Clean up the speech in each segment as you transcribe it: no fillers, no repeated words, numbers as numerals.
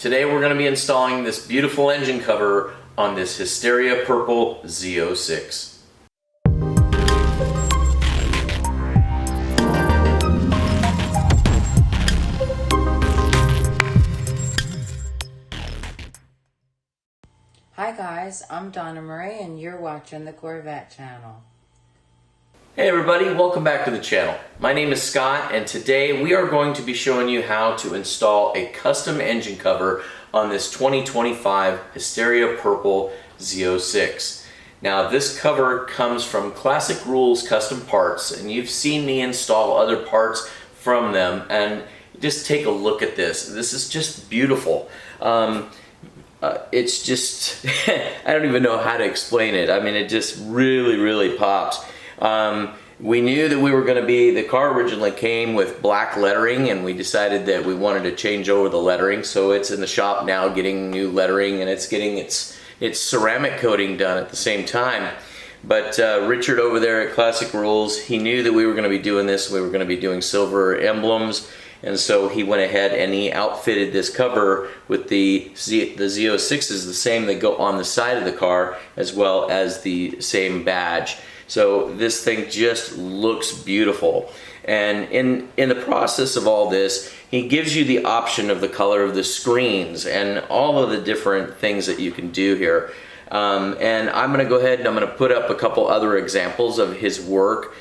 Today we're going to be installing this beautiful engine cover on this Hysteria Purple Z06. Hi guys, I'm Donna Marie and you're watching the Corvette channel. Hey everybody, welcome back to the channel. My name is Scott and today we are going to be showing you how to install a custom engine cover on this 2025 Hysteria Purple Z06. Now this cover comes from Classic Rules Custom Parts and you've seen me install other parts from them, and just take a look at this. This is just beautiful. It's just, I don't even know how to explain it. I mean, it just really pops. We knew that we were going to be, the car originally came with black lettering, and we decided that we wanted to change over the lettering, so it's in the shop now getting new lettering, and it's getting its ceramic coating done at the same time. But Richard over there at Classic Rules, he knew that we were going to be doing this. We were going to be doing silver emblems, and so he went ahead and he outfitted this cover with the Z06s, the same that go on the side of the car, as well as the same badge. So this thing just looks beautiful. And in the process of all this, he gives you the option of the color of the screens and all of the different things that you can do here. And I'm going to go ahead and I'm going to put up a couple other examples of his work.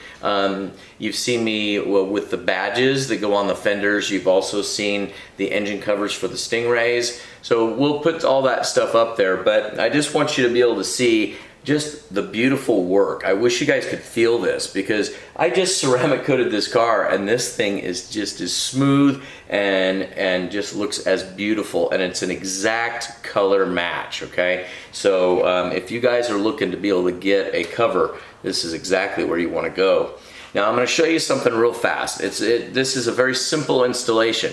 You've seen me with the badges that go on the fenders. You've also seen the engine covers for the Stingrays. So we'll put all that stuff up there, but I just want you to be able to see just the beautiful work. I wish you guys could feel this, because I just ceramic coated this car and this thing is just as smooth and just looks as beautiful, and it's an exact color match, okay? So if you guys are looking to be able to get a cover, this is exactly where you want to go. Now I'm going to show you something real fast. This is a very simple installation.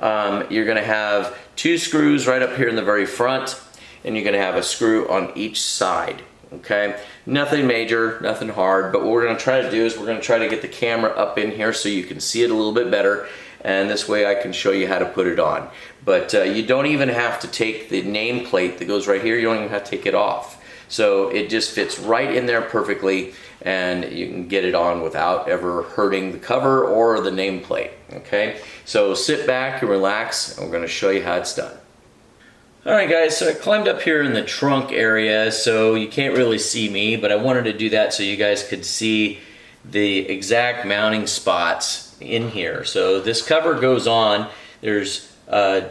You're going to have two screws right up here in the very front, and you're going to have a screw on each side. Okay, nothing major, nothing hard, but what we're going to try to do is we're going to try to get the camera up in here so you can see it a little bit better, and this way I can show you how to put it on. But you don't even have to take the nameplate that goes right here, you don't even have to take it off. So it just fits right in there perfectly, and you can get it on without ever hurting the cover or the nameplate. Okay, so sit back and relax, and we're going to show you how it's done. Alright guys, so I climbed up here in the trunk area, so you can't really see me, but I wanted to do that so you guys could see the exact mounting spots in here. So this cover goes on. There's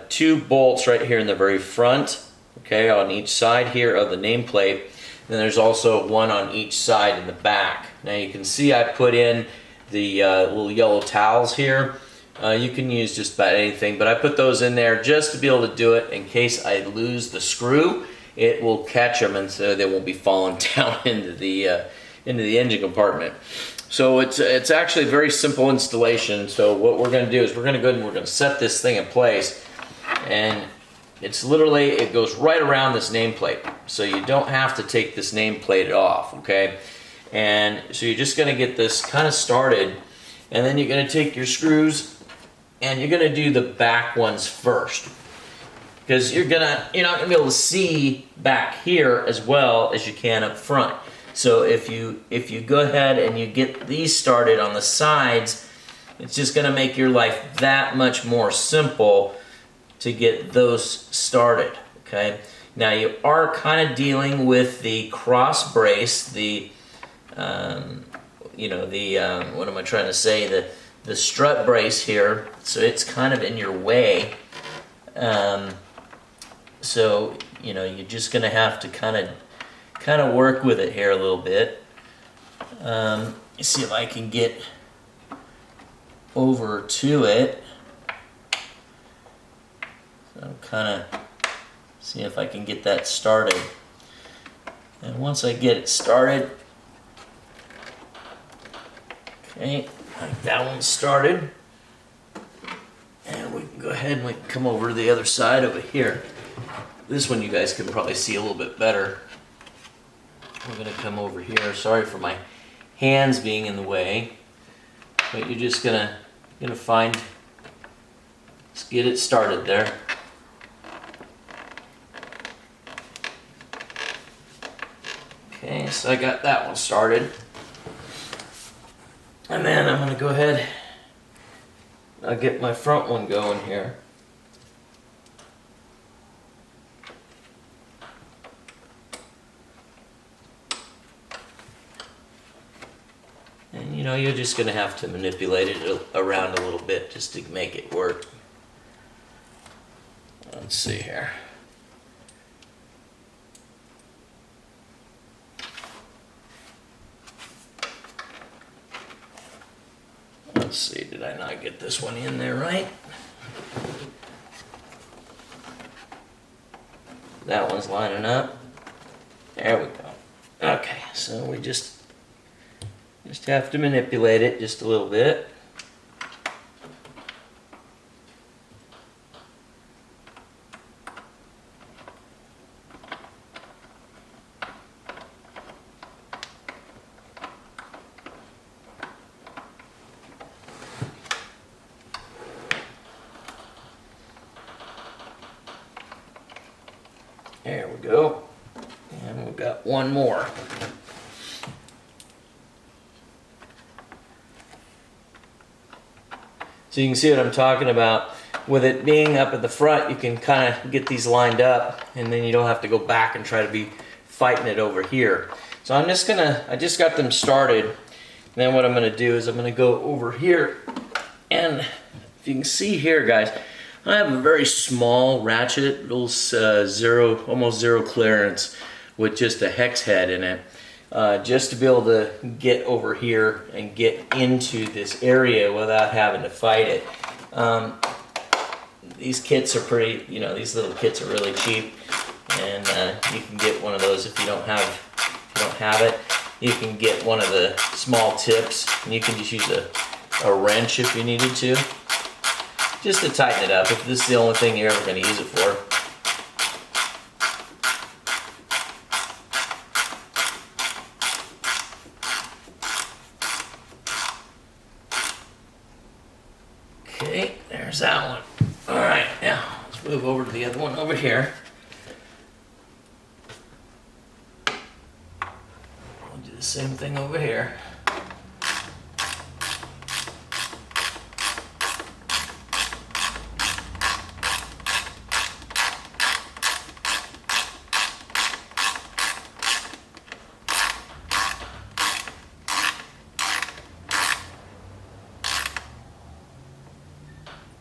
two bolts right here in the very front, okay, on each side here of the nameplate. Then there's also one on each side in the back. Now you can see I put in the little yellow towels here. You can use just about anything, but I put those in there just to be able to do it in case I lose the screw. It will catch them, and so they won't be falling down into the engine compartment. So it's actually a very simple installation. So what we're going to do is we're going to go ahead and we're going to set this thing in place, and it's literally, it goes right around this nameplate. So you don't have to take this nameplate off, okay? And so you're just going to get this kind of started, and then you're going to take your screws and you're going to do the back ones first, because you're not going to be able to see back here as well as you can up front. So if you go ahead and you get these started on the sides, it's just going to make your life that much more simple to get those started. Okay, now you are kind of dealing with the cross brace, the what am I trying to say, the strut brace here, so it's kind of in your way. So you're just gonna have to kind of work with it here a little bit. See if I can get over to it. So I'm kind of see if I can get that started. And once I get it started, okay, like that one started, and we can go ahead and we can come over to the other side over here. This one you guys can probably see a little bit better. We're going to come over here. Sorry for my hands being in the way, but you're just gonna find, let's get it started there. Okay, so I got that one started. And then I'm going to go ahead, I'll get my front one going here. And you know, you're just going to have to manipulate it around a little bit just to make it work. Let's see here. Let's see, did I not get this one in there right? That one's lining up. There we go. Okay, so we just have to manipulate it just a little bit. There we go. And we've got one more. So you can see what I'm talking about. With it being up at the front, you can kind of get these lined up, and then you don't have to go back and try to be fighting it over here. So I just got them started. And then what I'm gonna do is I'm gonna go over here, and if you can see here, guys, I have a very small ratchet, almost zero clearance with just a hex head in it, just to be able to get over here and get into this area without having to fight it. These kits are pretty, you know, these little kits are really cheap, and you can get one of those if you don't have it. You can get one of the small tips, and you can just use a wrench if you needed to. Just to tighten it up, if this is the only thing you're ever going to use it for. Okay, there's that one. Alright, now let's move over to the other one over here. We'll do the same thing over here.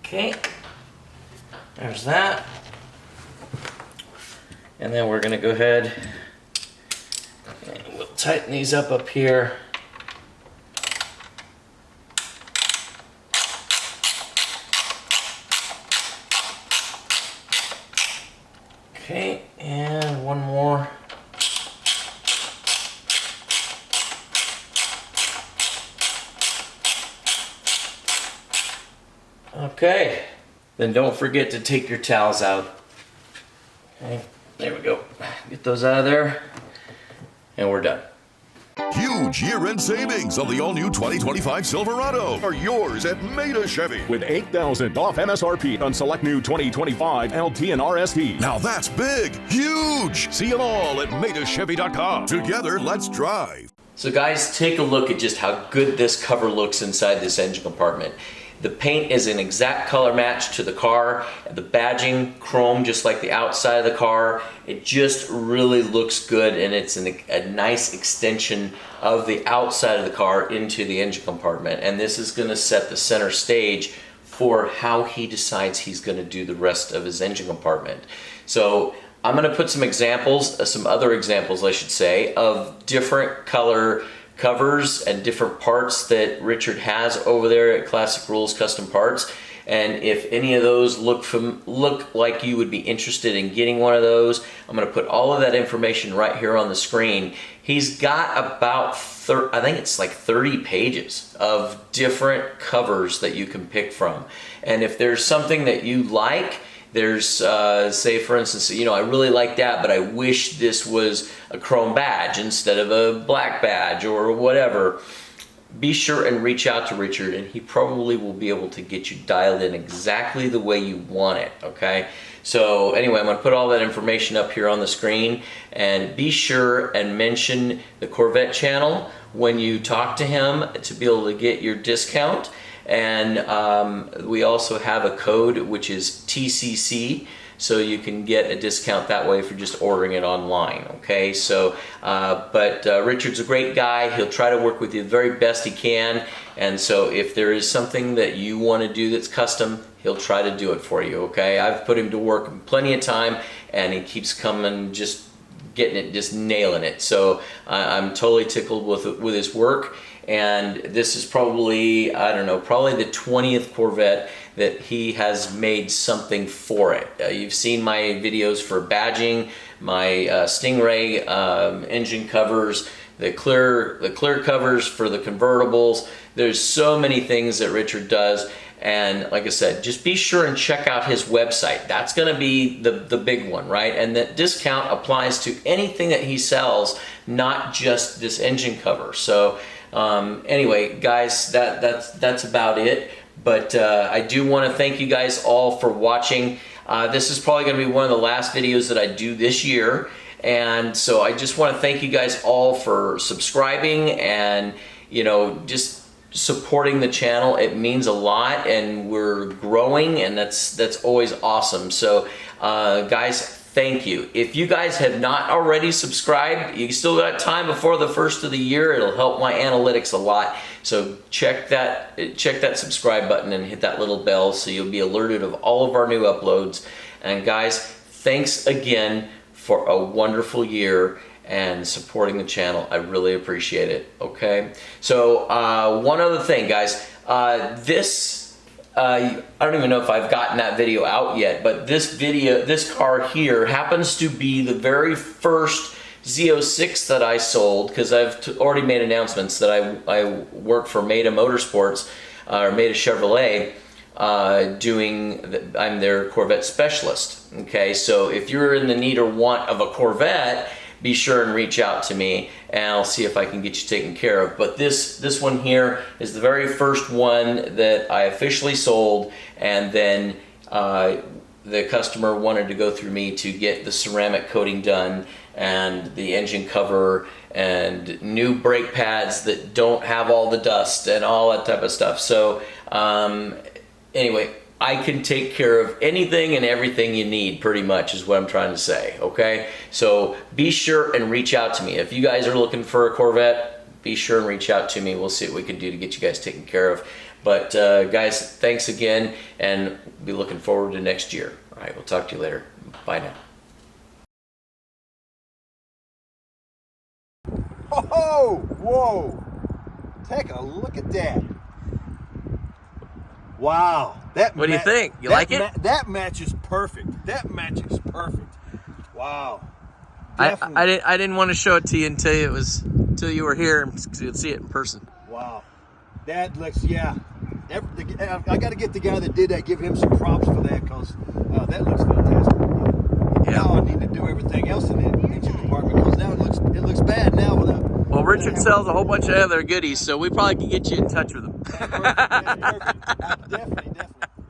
Okay, there's that. And then we're gonna go ahead and we'll tighten these up here. Okay, and one more. Okay, then don't forget to take your towels out. Okay, there we go. Get those out of there, and we're done. Huge year-end savings on the all-new 2025 Silverado are yours at Maida Chevy. With $8,000 off MSRP on select new 2025 LT and RST. Now that's big, huge. See them all at MaidaChevy.com. Together, let's drive. So guys, take a look at just how good this cover looks inside this engine compartment. The paint is an exact color match to the car. The badging, chrome, just like the outside of the car. It just really looks good, and it's a nice extension of the outside of the car into the engine compartment. And this is gonna set the center stage for how he decides he's gonna do the rest of his engine compartment. So I'm gonna put some examples, some other examples I should say, of different color covers and different parts that Richard has over there at Classic Rules Custom Parts. And if any of those look like you would be interested in getting one of those, I'm going to put all of that information right here on the screen. He's got about I think it's like 30 pages of different covers that you can pick from. And if there's something that you like, there's, say for instance, you know, I really like that, but I wish this was a chrome badge instead of a black badge or whatever. be sure and reach out to Richard, and he probably will be able to get you dialed in exactly the way you want it, okay? So anyway, I'm going to put all that information up here on the screen, and be sure and mention the Corvette channel when you talk to him to be able to get your discount. And we also have a code which is TCC, so you can get a discount that way for just ordering it online, okay? So, Richard's a great guy. He'll try to work with you the very best he can, and so if there is something that you want to do that's custom, he'll try to do it for you, okay? I've put him to work plenty of time, and he keeps coming, just getting it, just nailing it. So I'm totally tickled with his work, and this is probably, I don't know, probably the 20th Corvette that he has made something for it. You've seen my videos for badging, my Stingray engine covers, the clear covers for the convertibles. There's so many things that Richard does, and like I said, just be sure and check out his website. That's going to be the big one, right? And that discount applies to anything that he sells, not just this engine cover. So anyway, guys, that's about it. But I do want to thank you guys all for watching. This is probably going to be one of the last videos that I do this year, and so I just want to thank you guys all for subscribing and, you know, just supporting the channel. It means a lot, and we're growing, and that's always awesome. So guys, thank you. If you guys have not already subscribed, you still got time before the first of the year. It'll help my analytics a lot. So check that subscribe button and hit that little bell so you'll be alerted of all of our new uploads. And guys, thanks again for a wonderful year and supporting the channel. I really appreciate it, okay? So one other thing, guys. I don't even know if I've gotten that video out yet, but this car here happens to be the very first Z06 that I sold, because I've already made announcements that I work for Maida Motorsports, or Maida Chevrolet, I'm their Corvette specialist. Okay, so if you're in the need or want of a Corvette, be sure and reach out to me, and I'll see if I can get you taken care of. But this one here is the very first one that I officially sold, and then the customer wanted to go through me to get the ceramic coating done, and the engine cover, and new brake pads that don't have all the dust and all that type of stuff. So anyway, I can take care of anything and everything you need, pretty much, is what I'm trying to say, okay? So be sure and reach out to me. If you guys are looking for a Corvette, be sure and reach out to me. We'll see what we can do to get you guys taken care of. But guys, thanks again, and be looking forward to next year. All right, we'll talk to you later. Bye now. Oh, whoa! Take a look at that. Wow. What do you think? You like it? That matches perfect. That matches perfect. Wow. I didn't want to show it to you until you were here and could see it in person. Wow. That looks, yeah. I got to get the guy that did that, give him some props for that, because that looks fantastic. Yeah. Now I need to do everything else in the engine department, because now it looks bad now without. Well, Richard sells a whole bunch of other goodies, so we probably can get you in touch with him. Perfect. Definitely.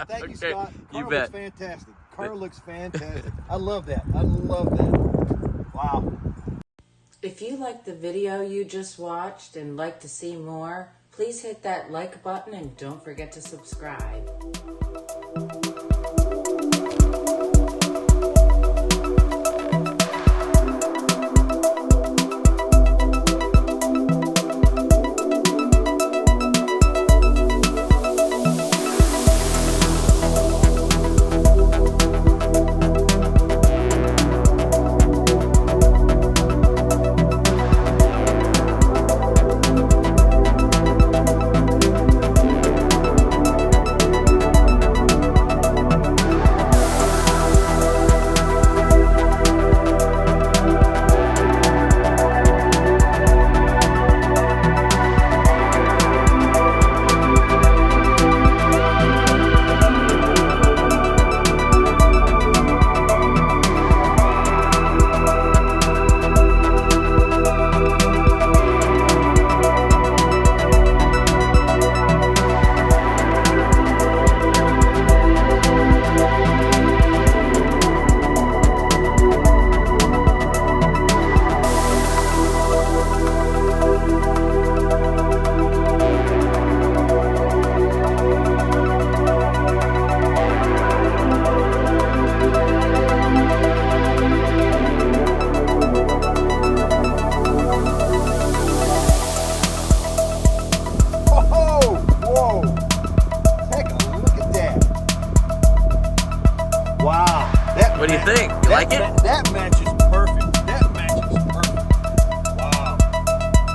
Thank you, Scott. You Car bet. looks fantastic. Car looks fantastic. I love that. I love that. Wow. If you liked the video you just watched and like to see more, please hit that like button and don't forget to subscribe.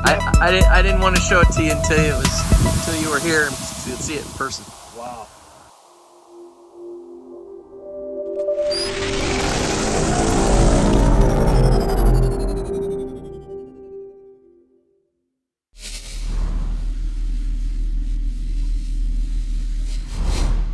I didn't want to show it to you until you were here and to see it in person. Wow.